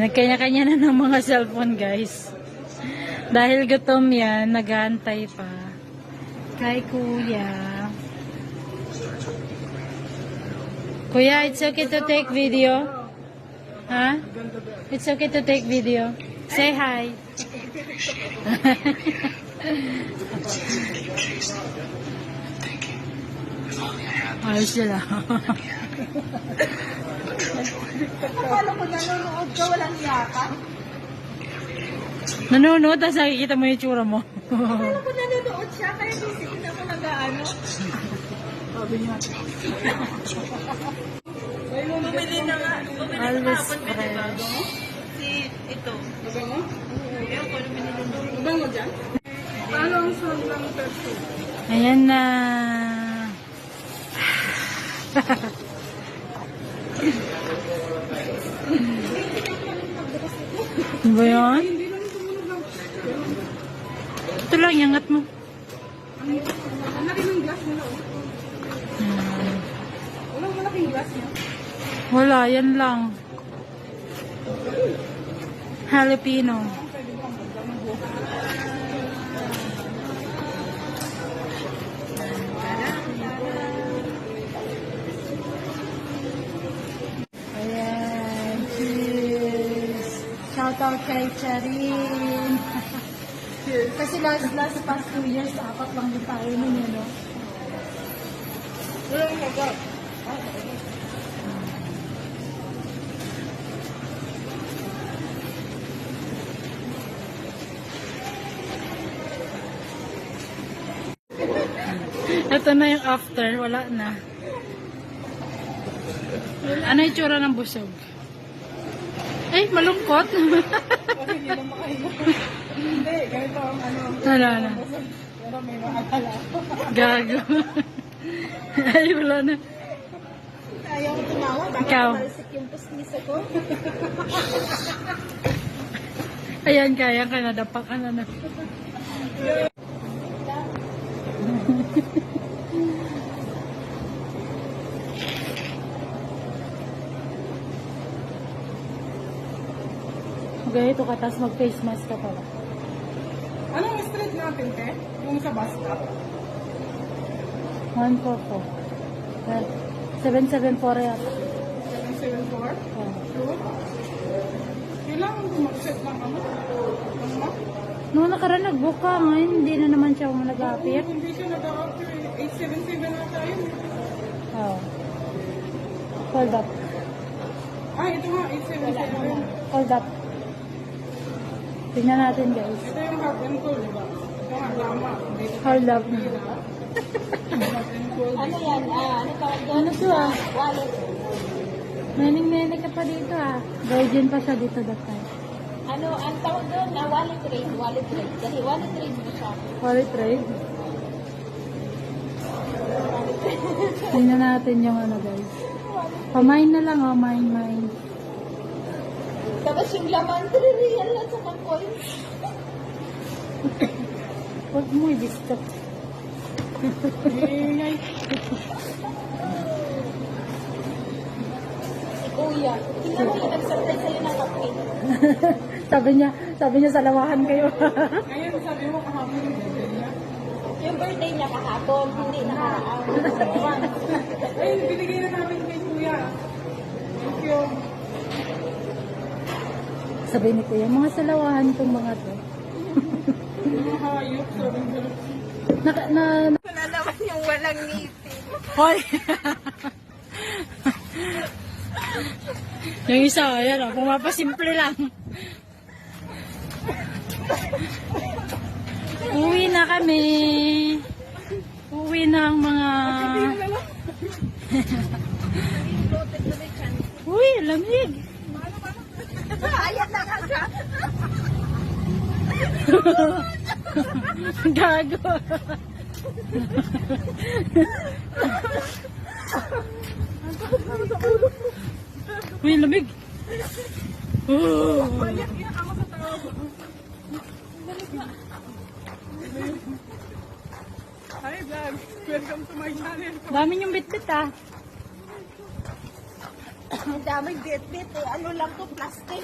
Nagkanya-kanya na ng mga cellphone, guys. Dahil gutom yan, nag-aantay pa. Kay Kuya. Kuya, it's okay to take video? Ha? It's okay to take video? Say hi. Ayos sila. Akala ko nanonood ka, walang yaka. Nanonood, tapos nakikita mo yung tsura mo. Akala ko nanonood siya, kaya busy ako nag-ano. Sabi niya. Bumili na nga. Always fresh. Si ito. Baga mo? Ewan ko, binili mo. Baga mo dyan? Paano ang song lang pesto? Ayan na. Ano ba yan? Hindi lang tumunog lang. Ito lang, yangat mo. Ang laki ng glass nila. Walang malaking glass niya. Wala, yan lang. Jalapeno. Ayan, cheers. Shout out kay Charin. Kasi last past 2 years, 4 lang yung tayo nun yun, no? Walang kagat. Ito na yung after, wala na. Ano yung tsura ng busog? Eh, malungkot. Kasi hindi na makahinga. Hindi, ganito ang ano. Wala na. Pero may maakala. Gago. Ay, wala na. Ayaw ko tumawa. Baka Ikaw. tumalsik yung pusnis ako. Ayan, kaya ka na. Dapak ka na. Ganito ka, tapos mag-face mask ka pala. Anong street natin, te? Yung sa bus stop? 144. 774 yata. 774? Oh. True? Kailangan ko mag-set ng ano? Ano? Noong nakaraan nag-book ka, ngayon hindi na naman siya nag-appear. Hindi siya nag-a-after. 877 na tayo. Oh. Hold up. Ah, ito nga, 877. Hold up. Tingnan natin, guys. Ito yung hot and cold, di ba? Ito nga, tama. Dito Hold up. hot and cold. Ano yan? Ano tawag doon? Ano to ah? Wallet. Mening-mening ka pa dito ah. Virgin pa siya dito that time. Ano, ang tawag doon? Wallet trade. Wallet trade. Kasi wallet trade mo siya. Wallet trade. Tingnan natin yung ano, guys. Pamain na lang oh, mine. Tapos yung laman, 3 real lang sa mga coins. Huwag mo i-disco. Ingay. Si Kuya. Tingnan mo yung nag-surprise sa'yo ng kape. sabi niya salawahan kayo. Ngayon, sabi mo kahapon yung birthday niya. Yung birthday niya kahapon, hindi nakaang. Ay, binigay na namin kay Kuya. Thank you. Sabi ni Kuya, mga salawahan kong mga to. Mga hayop, sabi ko. Wala naman yung walang ngipin. Hoy! Yung isa, ayan o, pumapasimple lang. Uwi na kami. Uwi na ang mga... Uy, lamig. Ayan na ka siya. Gago. Uy, lamig. Oh. Hi vlog, welcome to my channel. Dami yung bitbit ah. Ang daming bit-bit eh. Ano lang to, plastic.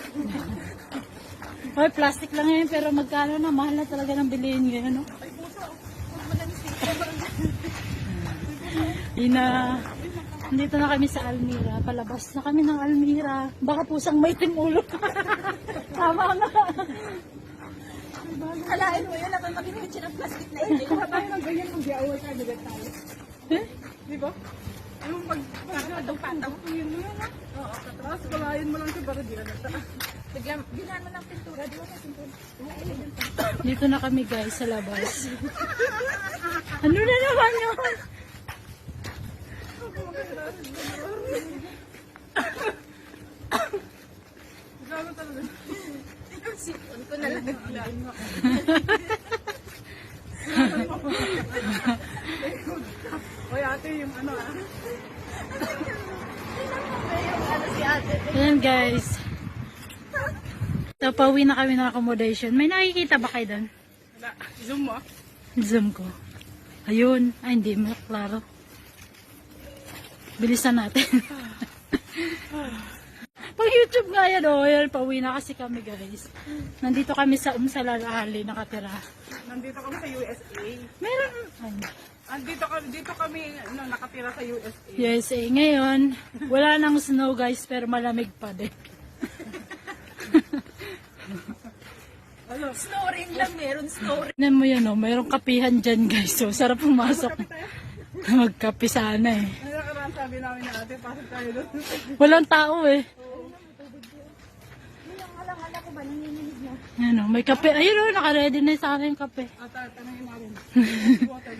Hoy, plastic lang yan, pero magkano na, mahal na talaga ng bilihin ngayon, no? Ay, puso. Huwag mo lang siya. Ina, nandito na kami sa Almira. Palabas na kami ng Almira. Baka pusang may timulo. Tama na. Kalain mo yun, ako makikita siya ng plastic na yun. Kuha tayo ng ganyan kung di-away ka, diba tayo? Eh? Di ba? Yung pag patong-patong yun mo yun, ha? Oo, tapos kalahin mo lang siya para di na nata. Bigyan mo ng pintura. Di ba sa pintura? Dito na kami guys sa labas. Ano na naman yun? Grabe talaga. Sipon ko na lang. Oy, ate, yung ano, ah. Yung ano si ate. Ayan guys. So, pauwi na kami ng accommodation. May nakikita ba kayo doon? Wala. Zoom mo, ah. Zoom ko. Ayun. Ay, hindi mo klaro. Bilisan natin. Pag YouTube nga yan, oh. Yan, pauwi na kasi kami guys. Nandito kami sa Umsalalahali nakatira. Nandito kami sa USA. Meron. Ay, Dito kami nakatira sa USA. USA. Ngayon, wala nang snow guys, pero malamig pa din. Ano? Snoring lang, meron snoring. Tignan mo yan, oh. Mayroong kapihan dyan guys. So, sarap pumasok. Magkapi sana eh. Ano nakaraan sabi namin na ate, pasok tayo doon. Walang tao eh. Yung alang-ala ko ba, nanginginig na. Yan oh, may kape. Ayun oh, naka-ready na sa akin yung kape. At tanongin namin. Water.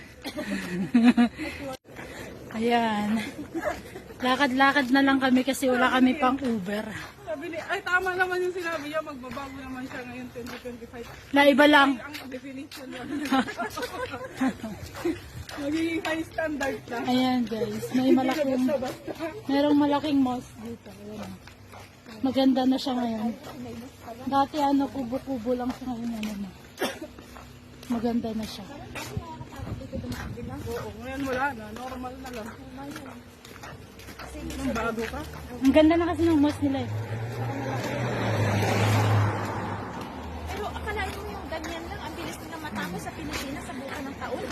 Ayan. Lakad-lakad na lang kami kasi wala kami pang Uber. Sabi ni, ay tama naman yung sinabi niya, magbabago naman siya ngayon 2025. Na iba lang. Ay, ang definition niya. Magiging high standard na. Ayan guys, may malaking, Basta. merong malaking mosque dito. Ayan. Maganda na siya ngayon. Dati ano, kubo-kubo lang siya ngayon. Ano, na. Maganda na siya. Oo, ngayon wala na. Normal na lang. Nung bago ka. Ang ganda na kasi ng mosque nila eh. Pero akalain mo yung ganyan lang, ang bilis nila matapos sa Pilipinas sa buka ng taon.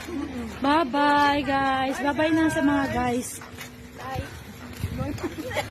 Bye-bye guys. Bye-bye na sa mga guys. Bye.